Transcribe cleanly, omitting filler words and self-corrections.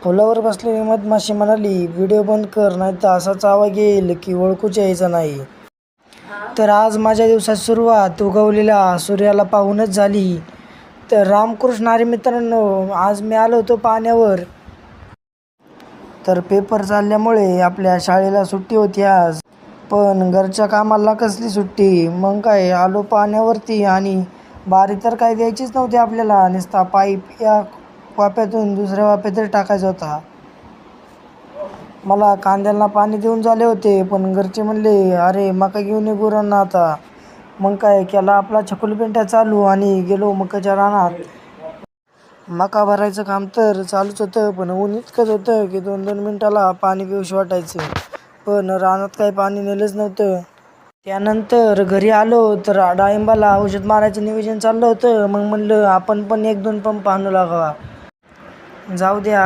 पुलावर बसलेली मधमाशी म्हणाली, व्हिडिओ बंद कर, नाहीतर असाच आवाज येईल की ओळखूच यायचा नाही. तर आज माझ्या दिवसाची सुरुवात उगवलेल्या सूर्याला पाहूनच झाली. तर रामकृष्ण हरी मित्रांनो, आज मी आलो होतो पाण्यावर. तर पेपर चालल्यामुळे आपल्या शाळेला सुट्टी होती आज. पण घरच्या कामाला कसली सुट्टी. मग काय आलो पाण्यावरती आणि बारी तर काय द्यायचीच नव्हती आपल्याला. नुसता पाईप या वाफ्यातून दुसऱ्या वाफ्यात तरी टाकायचा होता. मला कांद्यांना पाणी देऊन झाले होते, पण घरचे म्हणले, अरे मका घेऊन ये गुरांना आता. मग काय केला आपला छकुलीपेंटा चालू आणि गेलो मकाच्या रानात. मका भरायचं काम तर चालूच होतं, पण ऊन इतकंच होतं की 2-2 मिनिटाला पाणी पिऊशी वाटायचं. पण रानात काही पाणी नेलंच नव्हतं. त्यानंतर घरी आलो तर डाळिंबाला औषध मारायचं नियोजन चाललं होतं. मग म्हणलं आपण पण 1-2 पंप आणू लागावा. जाऊ द्या